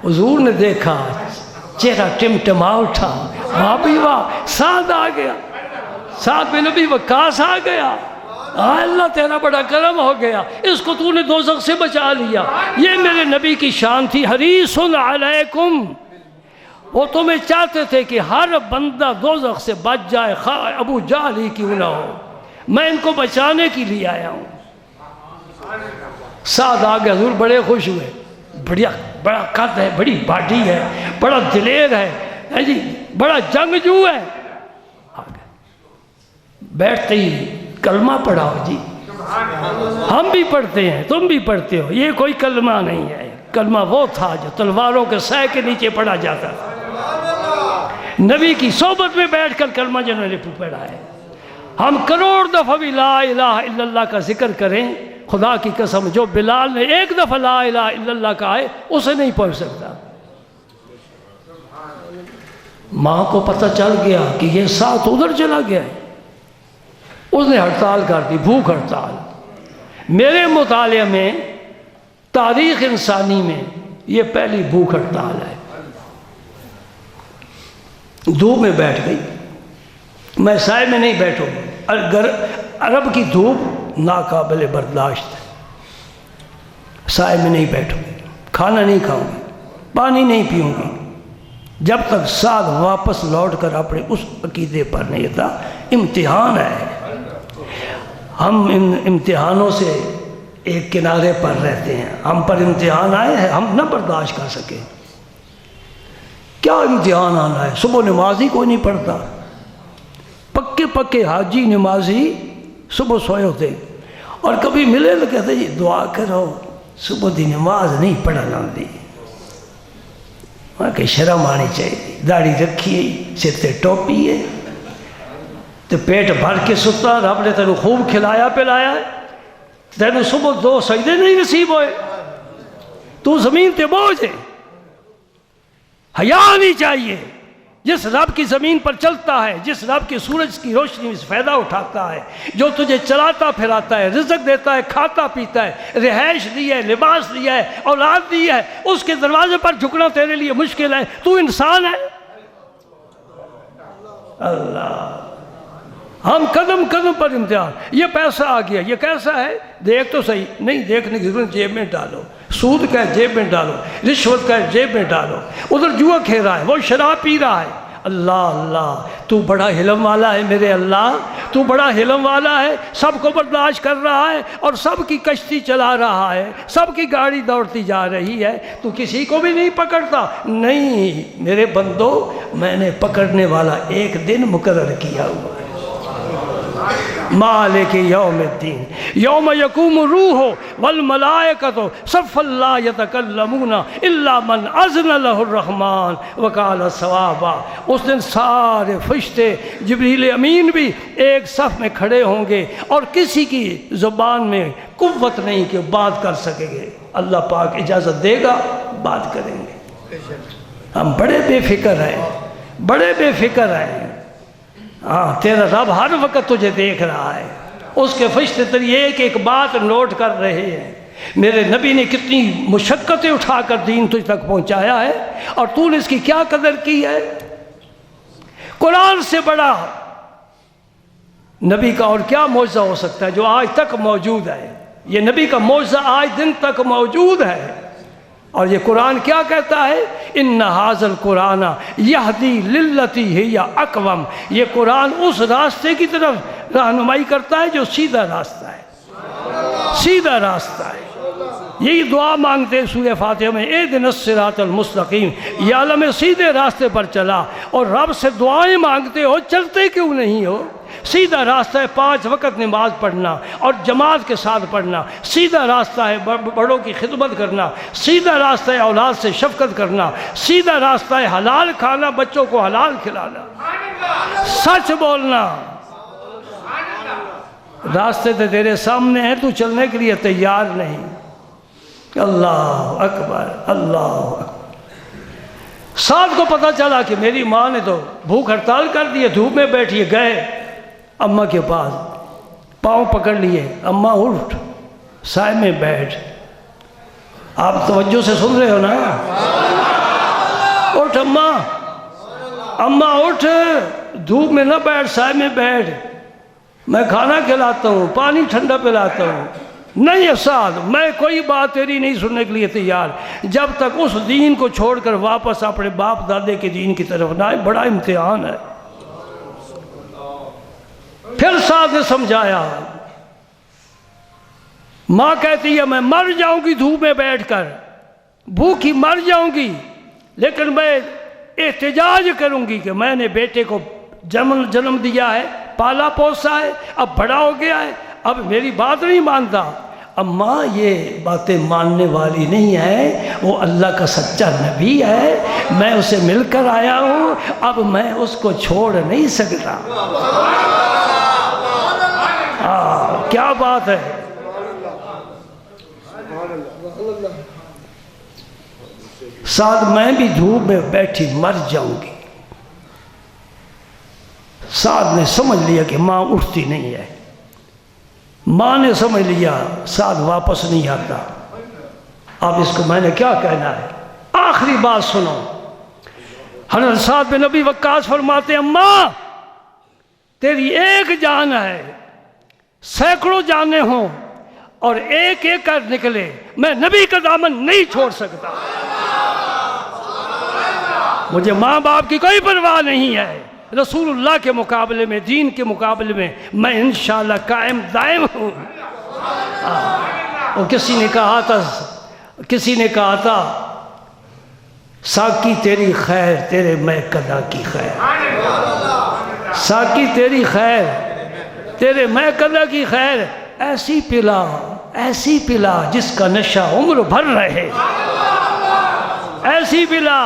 حضور نے دیکھا چہرہ ٹمٹما اٹھا. واہ بھی واہ، سعد آ گیا، سعد بن ابی وقاص آ گیا. اللہ تیرا بڑا کرم ہو گیا، اس کو تو نے دوزخ سے بچا لیا. یہ میرے نبی کی شان تھی. حریص علیکم وہ تمہیں چاہتے تھے کہ ہر بندہ دوزخ سے بچ جائے، خواہ ابو جہل ہی کیوں نہ ہو، میں ان کو بچانے کے لیے آیا ہوں۔ سعد آگے، حضور بڑے خوش ہوئے، بڑا قد ہے، بڑی باڈی ہے، بڑا دلیر ہے جی، بڑا جنگجو ہے۔ بیٹھتے ہی کلمہ پڑھاؤ جی، ہم بھی پڑھتے ہیں، تم بھی پڑھتے ہو، یہ کوئی کلمہ نہیں ہے، کلمہ وہ تھا جو تلواروں کے سائے کے نیچے پڑھا جاتا تھا۔ نبی کی صحبت میں بیٹھ کر کلمہ جنہوں نے پڑھا ہے۔ ہم کروڑ دفعہ بھی لا الہ الا اللہ کا ذکر کریں، خدا کی قسم جو بلال نے ایک دفعہ لا الہ الا اللہ کہا ہے اسے نہیں پڑھ سکتا۔ ماں کو پتہ چل گیا کہ یہ ساتھ ادھر چلا گیا ہے، اس نے ہڑتال کر دی، بھوک ہڑتال۔ میرے مطالعے میں تاریخ انسانی میں یہ پہلی بھوک ہڑتال ہے۔ دھوپ میں بیٹھ گئی، میں سائے میں نہیں بیٹھوں، اگر عرب کی دھوپ ناقابل برداشت ہے، سائے میں نہیں بیٹھوں گی، کھانا نہیں کھاؤں گی، پانی نہیں پیوں گی، جب تک ساتھ واپس لوٹ کر اپنے اس عقیدے پر نہیں تھا۔ امتحان ہے، ہم ان امتحانوں سے ایک کنارے پر رہتے ہیں، ہم پر امتحان آئے ہیں، ہم نہ برداشت کر سکے۔ کیا امتحان آنا ہے؟ صبح نمازی کوئی نہیں پڑھتا، پکے حاجی نمازی صبح سوئے ہوتے، اور کبھی ملے تو کہتے جی دعا کرو، صبح دی نماز نہیں پڑھنا دی، وہاں کہ شرم آنی چاہیے، داڑھی رکھی ہے، سر تے ٹوپی ہے، تو پیٹ بھر کے ستا، رب نے تینوں خوب کھلایا پلایا ہے، تینوں صبح 2 سجدے نہیں نصیب ہوئے، تو زمین تے بوجھ ہے، حیا نہیں چاہیے۔ جس رب کی زمین پر چلتا ہے، جس رب کی سورج کی روشنی سے فائدہ اٹھاتا ہے، جو تجھے چلاتا پھراتا ہے، رزق دیتا ہے، کھاتا پیتا ہے، رہائش دی ہے، لباس دیا ہے، اولاد دی ہے، اس کے دروازے پر جھکنا تیرے لیے مشکل ہے، تو انسان ہے۔ اللہ، ہم قدم قدم پر امتحان۔ یہ پیسہ آ گیا، یہ کیسا ہے؟ دیکھ تو صحیح، نہیں دیکھنے کی ضرورت، جیب میں ڈالو، سود کا ہے جیب میں ڈالو، رشوت کا ہے جیب میں ڈالو، ادھر جوا کھیل رہا ہے، وہ شراب پی رہا ہے۔ اللہ اللہ، تو بڑا حلم والا ہے میرے اللہ، تو بڑا حلم والا ہے، سب کو برداشت کر رہا ہے اور سب کی کشتی چلا رہا ہے، سب کی گاڑی دوڑتی جا رہی ہے، تو کسی کو بھی نہیں پکڑتا۔ نہیں میرے بندو، میں نے پکڑنے والا ایک دن مقرر کیا ہوا ہے، مالک یوم الدین، یوم یقوم الروح والملائکۃ صفا لا یتکلمون الا من اذن له الرحمن وقال صوابا۔ اس دن سارے فرشتے، جبریل امین بھی ایک صف میں کھڑے ہوں گے اور کسی کی زبان میں قوت نہیں کہ بات کر سکیں گے، اللہ پاک اجازت دے گا بات کریں گے۔ ہم بڑے بے فکر ہیں، بڑے بے فکر ہیں۔ ہاں، تیرا رب ہر وقت تجھے دیکھ رہا ہے، اس کے فرشتے تیری ایک ایک بات نوٹ کر رہے ہیں۔ میرے نبی نے کتنی مشقتیں اٹھا کر دین تجھ تک پہنچایا ہے، اور تو نے اس کی کیا قدر کی ہے؟ قرآن سے بڑا نبی کا اور کیا معجزہ ہو سکتا ہے جو آج تک موجود ہے؟ یہ نبی کا معجزہ آج دن تک موجود ہے، اور یہ قرآن کیا کہتا ہے؟ ان ھذا القرآن یہدی للتی ہی اقوم، یہ قرآن اس راستے کی طرف رہنمائی کرتا ہے جو سیدھا راستہ ہے، سیدھا راستہ ہے۔ یہی دعا مانگتے ہیں سورہ فاتحہ میں، اہدنا الصراط المستقیم، یا اللہ میں سیدھے راستے پر چلا، اور رب سے دعائیں مانگتے ہو، چلتے کیوں نہیں ہو؟ سیدھا راستہ ہے 5 وقت نماز پڑھنا اور جماعت کے ساتھ پڑھنا، سیدھا راستہ ہے بڑوں کی خدمت کرنا، سیدھا راستہ ہے اولاد سے شفقت کرنا، سیدھا راستہ ہے حلال کھانا، بچوں کو حلال کھلانا، سچ بولنا۔ راستے تو تیرے سامنے ہیں، تو چلنے کے لیے تیار نہیں۔ اللہ اکبر، اللہ اکبر۔ سعد کو پتہ چلا کہ میری ماں نے تو بھوک ہڑتال کر دی ہے، دھوپ میں بیٹھی ہے، گئے اماں کے پاس، پاؤں پکڑ لیے، اماں اٹھ، سائے میں بیٹھ۔ آپ توجہ سے سن رہے ہو نا؟ اٹھ اماں، اماں اٹھ، دھوپ میں نہ بیٹھ، سائے میں بیٹھ، میں کھانا کھلاتا ہوں، پانی ٹھنڈا پلاتا ہوں۔ نہیں سعد، میں کوئی بات تیری نہیں سننے کے لیے تیار جب تک اس دین کو چھوڑ کر واپس اپنے باپ دادے کے دین کی طرف نہ آئے۔ بڑا امتحان ہے۔ پھر سعد نے سمجھایا، ماں کہتی ہے میں مر جاؤں گی دھوپ میں بیٹھ کر، بھوکی مر جاؤں گی، لیکن میں احتجاج کروں گی کہ میں نے بیٹے کو جنم دیا ہے، پالا پوسا ہے، اب بڑا ہو گیا ہے، اب میری بات نہیں مانتا۔ اب ماں یہ باتیں ماننے والی نہیں ہے، وہ اللہ کا سچا نبی ہے، میں اسے مل کر آیا ہوں، اب میں اس کو چھوڑ نہیں سکتا۔ کیا بات ہے۔ سعد میں بھی دھوپ میں بیٹھی مر جاؤں گی۔ سعد نے سمجھ لیا کہ ماں اٹھتی نہیں ہے، ماں نے سمجھ لیا سعد واپس نہیں آتا، اب اس کو میں نے کیا کہنا ہے۔ آخری بات سنو، حضرت سعد بن ابی وقاص فرماتے ہیں اماں تیری ایک جان ہے، سینکڑوں جانیں ہوں اور ایک ایک کر نکلے، میں نبی کا دامن نہیں چھوڑ سکتا۔ مجھے ماں باپ کی کوئی پرواہ نہیں ہے، رسول اللہ کے مقابلے میں، دین کے مقابلے میں انشاءاللہ قائم دائم ہوں۔ اور کسی نے کہا تھا ساقی تیری خیر تیرے میں قضا کی خیر، ساقی تیری خیر تیرے میں قضا کی خیر، ایسی پلا جس کا نشہ عمر بھر رہے، ایسی پلا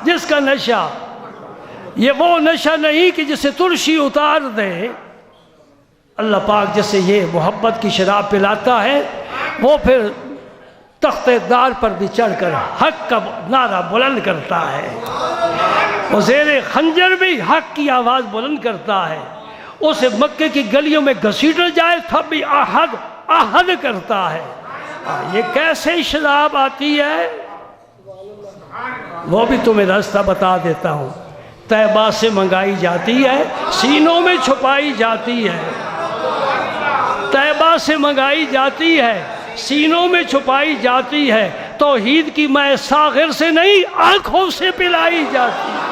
جس کا نشہ، یہ وہ نشہ نہیں کہ جسے ترشی اتار دے۔ اللہ پاک جسے یہ محبت کی شراب پلاتا ہے وہ پھر تخت دار پر بھی چڑھ کر حق کا نعرہ بلند کرتا ہے، وہ زیر خنجر بھی حق کی آواز بلند کرتا ہے، اسے مکے کی گلیوں میں گھسیٹا جائے تب بھی آہد کرتا ہے۔ یہ کیسے شراب آتی ہے وہ بھی تمہیں راستہ بتا دیتا ہوں۔ طیبہ سے منگائی جاتی ہے، سینوں میں چھپائی جاتی ہے، طیبہ سے منگائی جاتی ہے، سینوں میں چھپائی جاتی ہے، توحید کی میں ساغر سے نہیں آنکھوں سے پلائی جاتی ہے،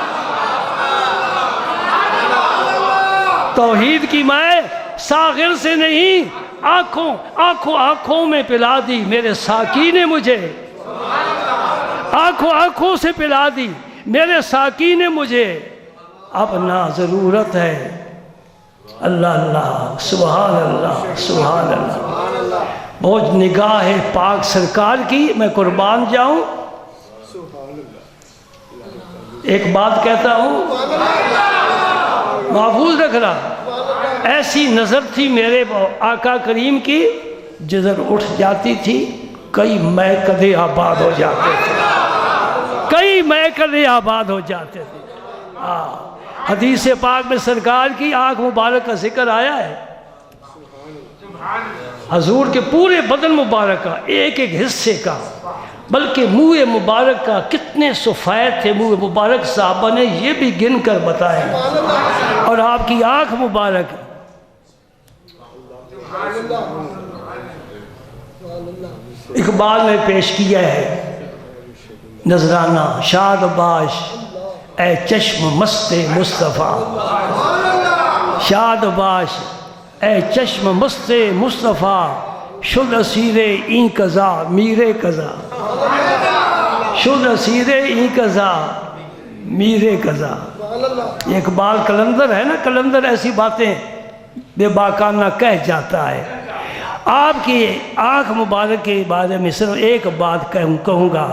توحید کی میں ساغر سے نہیں آنکھوں میں پلا دی میرے ساقی نے مجھے، آنکھوں سے پلا دی میرے ساقی نے مجھے، اب نہ ضرورت ہے۔ اللہ اللہ سبحان اللہ سبحان اللہ، بہت نگاہ پاک سرکار کی میں قربان جاؤں۔ ایک بات کہتا ہوں محفوظ رکھنا، ایسی نظر تھی میرے آقا کریم کی جدھر اٹھ جاتی تھی کئی میکدے آباد ہو جاتے تھے، کئی میکدے آباد ہو جاتے تھے۔ حدیث پاک میں سرکار کی آنکھ مبارک کا ذکر آیا ہے، حضور کے پورے بدن مبارک کا ایک ایک حصے کا، بلکہ منہ مبارک کا کتنے سفید تھے منہ مبارک، صحابہ نے یہ بھی گن کر بتایا، اور آپ کی آنکھ مبارک۔ اقبال نے پیش کیا ہے نذرانہ، شاد باش اے چشم مست مصطفیٰ، شاد باش اے چشم مست مصطفیٰ، شد اسیر این قضا میرے قضا، شد اسیر این قضا میرے قضا۔ یہ اقبال کلندر ہے نا، کلندر ایسی باتیں بے باکانہ کہہ جاتا ہے۔ آپ کی آنکھ مبارک کے بارے میں صرف ایک بات کہوں گا،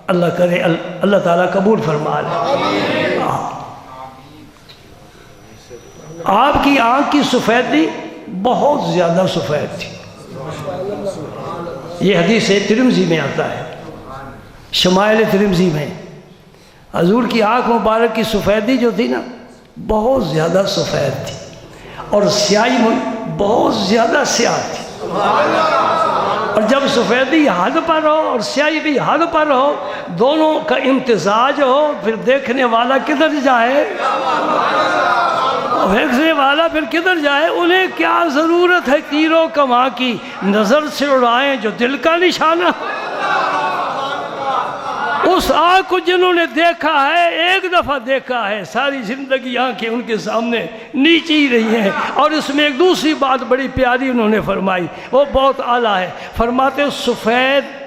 اللہ کرے اللہ تعالیٰ قبول فرما لے۔ آپ کی آنکھ کی سفیدی بہت زیادہ سفید تھی، یہ حدیث ترمذی میں آتا ہے، شمائل ترمذی میں حضور کی آنکھ مبارک کی سفیدی جو تھی نا بہت زیادہ سفید تھی، اور سیاہی بہت زیادہ سیاہ تھی، اور جب سفیدی حد پر ہو اور سیاہی بھی حد پر ہو، دونوں کا امتزاج ہو، پھر دیکھنے والا کدھر جائے، پھینکنے والا پھر کدھر جائے؟ انہیں کیا ضرورت ہے تیر و کماں کی، نظر سے اڑائیں جو دل کا نشانہ۔ اس آگ کو جنہوں نے دیکھا ہے، ایک دفعہ دیکھا ہے، ساری زندگی آنکھیں ان کے سامنے نیچی ہی رہی ہیں۔ اور اس میں ایک دوسری بات بڑی پیاری انہوں نے فرمائی، وہ بہت اعلیٰ ہے۔ فرماتے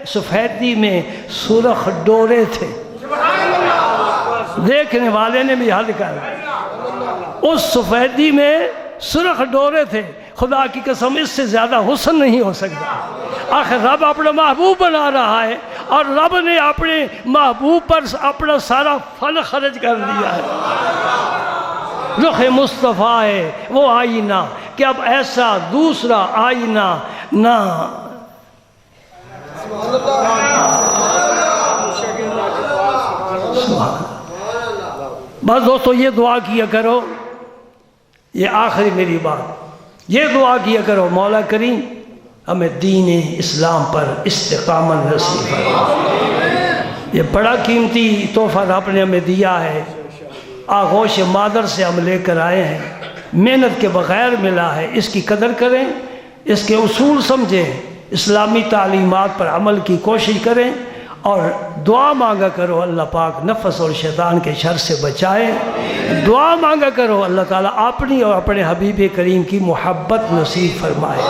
سفیدی میں سرخ ڈورے تھے، دیکھنے والے نے بھی حد کر، اس سفیدی میں سرخ ڈورے تھے۔ خدا کی قسم اس سے زیادہ حسن نہیں ہو سکتا۔ آخر رب اپنا محبوب بنا رہا ہے، اور رب نے اپنے محبوب پر اپنا سارا فن خرچ کر دیا ہے۔ رخ مصطفیٰ ہے وہ آئینہ کہ اب ایسا دوسرا آئینہ نہ۔ بس دوستو یہ دعا کیا کرو، یہ آخری میری بات، یہ دعا کیا کرو مولا کریم ہمیں دین اسلام پر استقامت نصیب فرما۔ یہ بڑا قیمتی تحفہ رب نے ہمیں دیا ہے، آغوش مادر سے ہم لے کر آئے ہیں، محنت کے بغیر ملا ہے۔ اس کی قدر کریں، اس کے اصول سمجھیں، اسلامی تعلیمات پر عمل کی کوشش کریں، اور دعا مانگا کرو اللہ پاک نفس اور شیطان کے شر سے بچائے۔ دعا مانگا کرو اللہ تعالیٰ اپنی اور اپنے حبیب کریم کی محبت نصیب فرمائے۔